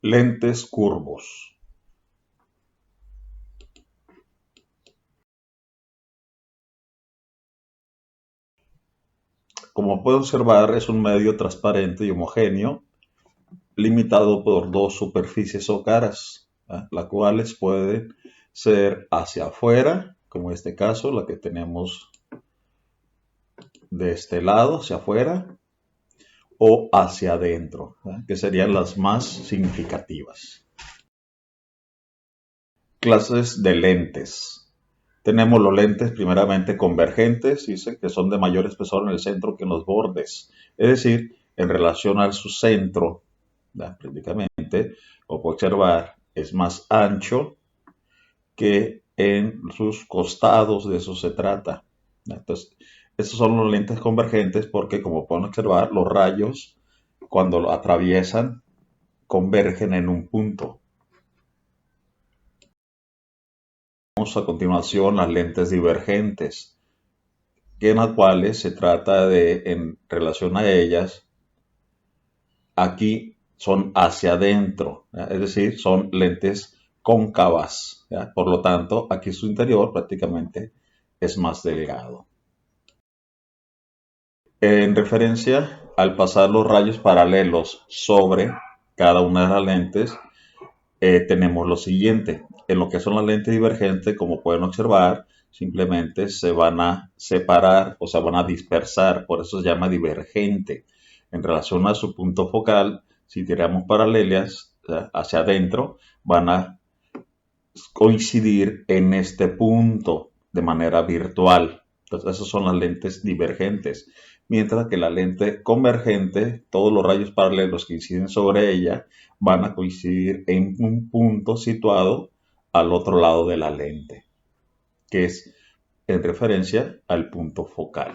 Lentes curvos. Como puede observar, es un medio transparente y homogéneo, limitado por dos superficies o caras, las cuales pueden ser hacia afuera, como en este caso, la que tenemos de este lado, hacia afuera, o hacia adentro, que serían las más significativas. Clases de lentes. Tenemos los lentes primeramente convergentes, dice que son de mayor espesor en el centro que en los bordes, es decir, en relación a su centro, prácticamente, o puede observar, es más ancho que en sus costados, de eso se trata. Entonces, estos son los lentes convergentes porque, como pueden observar, los rayos, cuando lo atraviesan, convergen en un punto. Vamos a continuación las lentes divergentes, en las cuales se trata de, en relación a ellas, aquí son hacia adentro, es decir, son lentes cóncavas, ¿ya? Por lo tanto, aquí su interior prácticamente es más delgado. En referencia al pasar los rayos paralelos sobre cada una de las lentes, tenemos lo siguiente. En lo que son las lentes divergentes, como pueden observar, simplemente se van a separar o se van a dispersar, por eso se llama divergente. En relación a su punto focal, si tiramos paralelas hacia adentro, van a coincidir en este punto de manera virtual. Entonces, esas son las lentes divergentes. Mientras que la lente convergente, todos los rayos paralelos que inciden sobre ella van a coincidir en un punto situado al otro lado de la lente, que es en referencia al punto focal.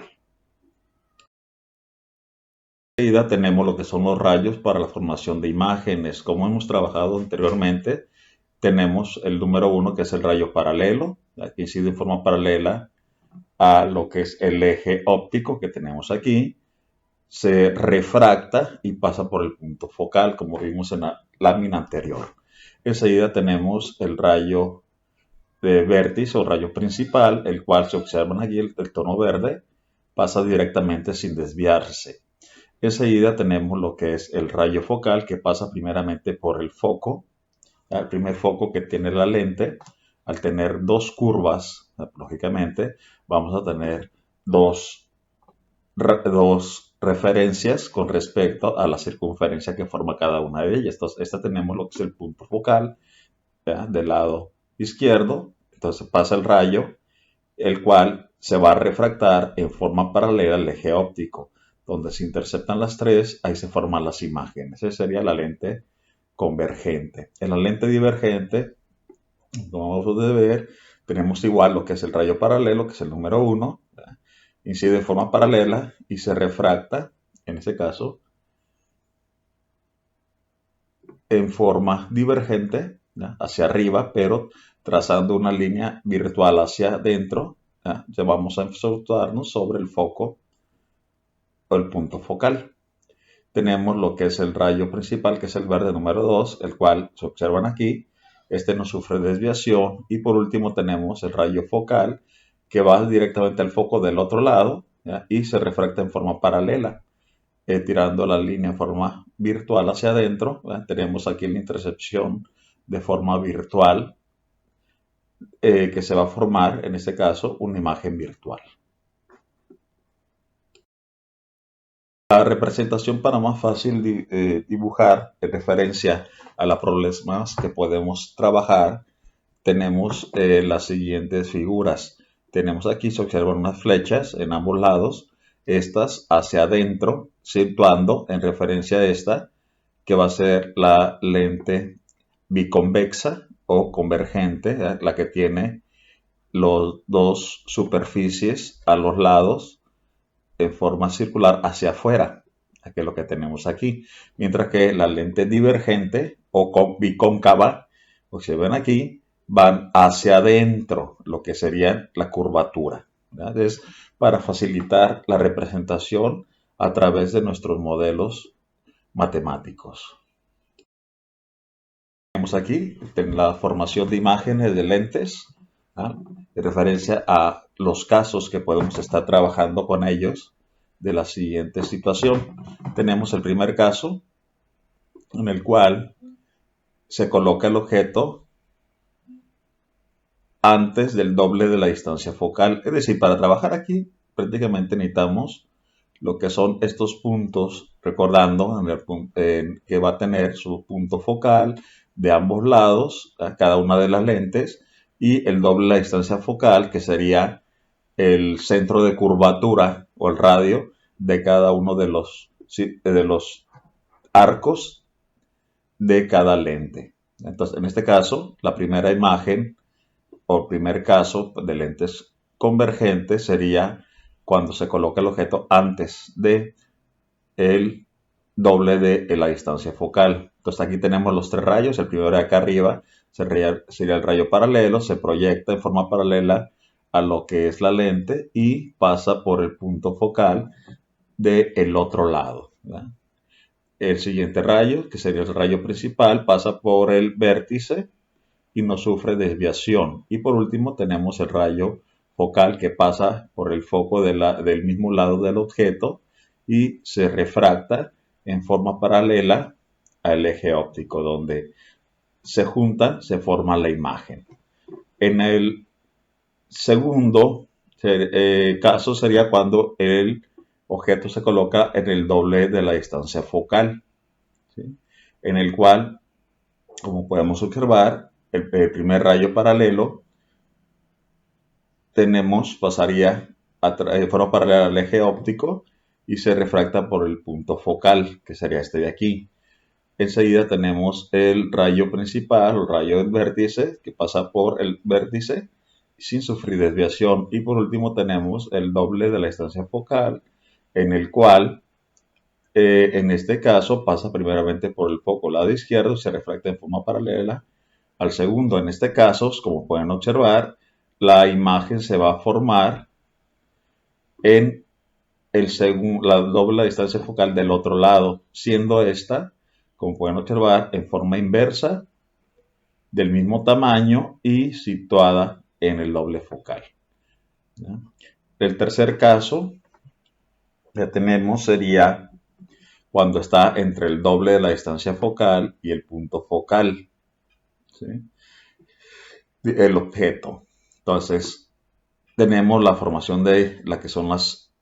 Enseguida tenemos lo que son los rayos para la formación de imágenes. Como hemos trabajado anteriormente, tenemos el número 1, que es el rayo paralelo, que incide en forma paralela a lo que es el eje óptico que tenemos aquí, se refracta y pasa por el punto focal, como vimos en la lámina anterior. Enseguida tenemos el rayo de vértice o rayo principal, el cual se observan aquí el tono verde, pasa directamente sin desviarse. Enseguida tenemos lo que es el rayo focal, que pasa primeramente por el foco, el primer foco que tiene la lente. Al tener dos curvas, lógicamente, vamos a tener dos referencias con respecto a la circunferencia que forma cada una de ellas. Entonces, esta tenemos lo que es el punto focal, ¿ya?, del lado izquierdo. Entonces pasa el rayo, el cual se va a refractar en forma paralela al eje óptico. Donde se interceptan las tres, ahí se forman las imágenes. Esa sería la lente convergente. En la lente divergente, como vamos a ver, tenemos igual lo que es el rayo paralelo, que es el número 1, incide de forma paralela y se refracta, en este caso, en forma divergente, ¿ya?, hacia arriba, pero trazando una línea virtual hacia adentro. Ya vamos a situarnos sobre el foco o el punto focal. Tenemos lo que es el rayo principal, que es el verde número 2, el cual se observan aquí. Este no sufre desviación. Y por último tenemos el rayo focal, que va directamente al foco del otro lado, ¿ya?, y se refracta en forma paralela, tirando la línea en forma virtual hacia adentro. Tenemos aquí la intercepción de forma virtual, que se va a formar, en este caso, una imagen virtual. La representación para más fácil dibujar en referencia a los problemas que podemos trabajar, tenemos las siguientes figuras. Tenemos aquí, se observan unas flechas en ambos lados, estas hacia adentro, situando en referencia a esta, que va a ser la lente biconvexa o convergente, la que tiene los dos superficies a los lados en forma circular hacia afuera, que es lo que tenemos aquí. Mientras que la lente divergente o bicóncava, lo que se ven aquí, van hacia adentro, lo que sería la curvatura. Es para facilitar la representación a través de nuestros modelos matemáticos. tenemos aquí la formación de imágenes de lentes, ¿ah? En referencia a los casos que podemos estar trabajando con ellos de la siguiente situación. Tenemos el primer caso en el cual se coloca el objeto antes del doble de la distancia focal. Es decir, para trabajar aquí prácticamente necesitamos lo que son estos puntos, recordando que va a tener su punto focal de ambos lados, a cada una de las lentes, y el doble de la distancia focal, que sería el centro de curvatura o el radio de cada uno de los arcos de cada lente. Entonces, en este caso, la primera imagen o primer caso de lentes convergentes sería cuando se coloca el objeto antes de el doble de la distancia focal. Entonces aquí tenemos los tres rayos. El primero de acá arriba sería el rayo paralelo, se proyecta en forma paralela a lo que es la lente y pasa por el punto focal del otro lado, ¿verdad? El siguiente rayo, que sería el rayo principal, pasa por el vértice y no sufre desviación. Y por último tenemos el rayo focal que pasa por el foco del mismo lado del objeto y se refracta en forma paralela al eje óptico, donde se juntan, se forma la imagen. En el segundo caso sería cuando el objeto se coloca en el doble de la distancia focal, ¿sí? En el cual, como podemos observar, el primer rayo paralelo pasaría de forma paralela al eje óptico y se refracta por el punto focal, que sería este de aquí. Enseguida tenemos el rayo principal, el rayo del vértice, que pasa por el vértice sin sufrir desviación. Y por último tenemos el doble de la distancia focal, en el cual, en este caso, pasa primeramente por el foco lado izquierdo y se refracta en forma paralela al segundo. En este caso, como pueden observar, la imagen se va a formar en la doble distancia focal del otro lado, siendo esta, como pueden observar, en forma inversa, del mismo tamaño y situada en el doble focal, ¿ya? El tercer caso que tenemos sería cuando está entre el doble de la distancia focal y el punto focal, ¿sí? El objeto. Entonces, tenemos la formación de la que son las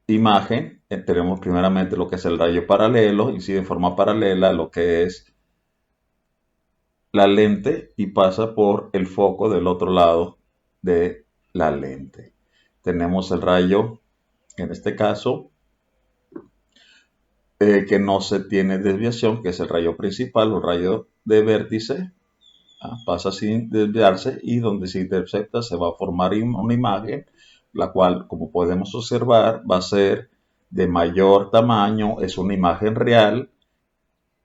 imágenes. Tenemos primeramente lo que es el rayo paralelo, incide en forma paralela a lo que es la lente y pasa por el foco del otro lado de la lente. Tenemos el rayo, en este caso, que no se tiene desviación, que es el rayo principal o rayo de vértice. Pasa sin desviarse y donde se intercepta se va a formar una imagen, la cual, como podemos observar, va a ser de mayor tamaño, es una imagen real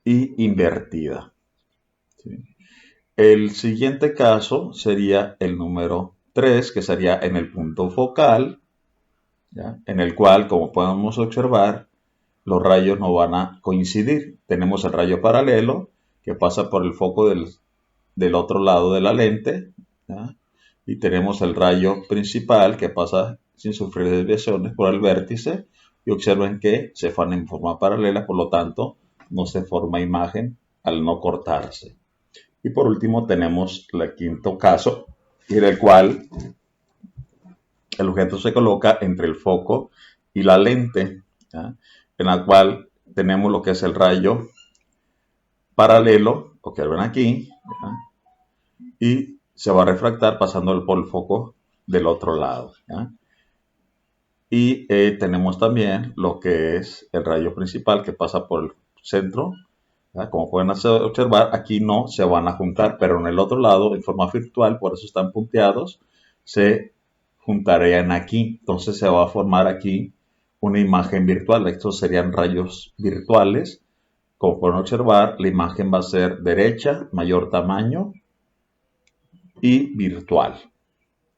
y invertida, ¿sí? El siguiente caso sería el número 3, que sería en el punto focal, ¿ya? En el cual, como podemos observar, los rayos no van a coincidir. Tenemos el rayo paralelo que pasa por el foco del otro lado de la lente, ¿ya? Y tenemos el rayo principal que pasa sin sufrir desviaciones por el vértice y observen que se forma en forma paralela, por lo tanto no se forma imagen al no cortarse. Y por último tenemos el quinto caso, en el cual el objeto se coloca entre el foco y la lente, ¿ya? En la cual tenemos lo que es el rayo paralelo, lo que ven aquí, ¿ya? Y se va a refractar pasando por el foco del otro lado, ¿ya? Y tenemos también lo que es el rayo principal que pasa por el centro, ¿ya? Como pueden observar, aquí no se van a juntar, pero en el otro lado, en forma virtual, por eso están punteados, se juntarían aquí. Entonces se va a formar aquí una imagen virtual. Estos serían rayos virtuales. Como pueden observar, la imagen va a ser derecha, mayor tamaño y virtual.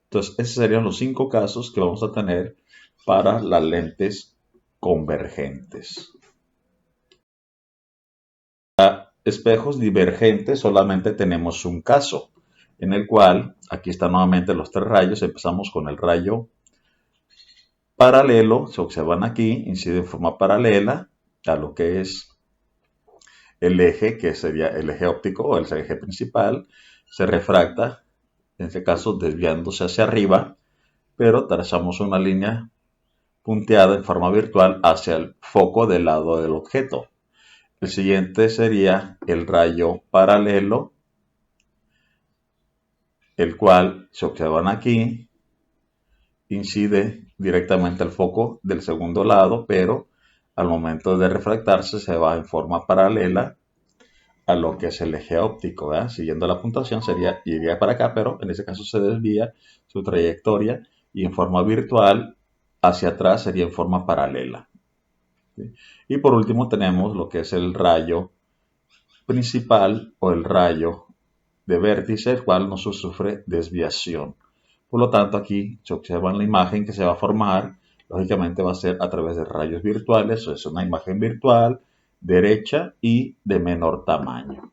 Entonces, esos serían los 5 casos que vamos a tener para las lentes convergentes. espejos divergentes solamente tenemos un caso, en el cual, aquí están nuevamente los tres rayos, empezamos con el rayo paralelo, se observan aquí, incide en forma paralela a lo que es el eje, que sería el eje óptico o el eje principal, se refracta, en este caso desviándose hacia arriba, pero trazamos una línea punteada en forma virtual hacia el foco del lado del objeto. El siguiente sería el rayo paralelo, el cual se observan aquí, incide directamente al foco del segundo lado, pero al momento de refractarse se va en forma paralela a lo que es el eje óptico, ¿verdad? Siguiendo la puntuación iría para acá, pero en ese caso se desvía su trayectoria y en forma virtual hacia atrás sería en forma paralela. ¿Sí? Y por último tenemos lo que es el rayo principal o el rayo de vértice, el cual no sufre desviación. Por lo tanto, aquí se observa en la imagen que se va a formar, lógicamente va a ser a través de rayos virtuales, o es una imagen virtual, derecha y de menor tamaño.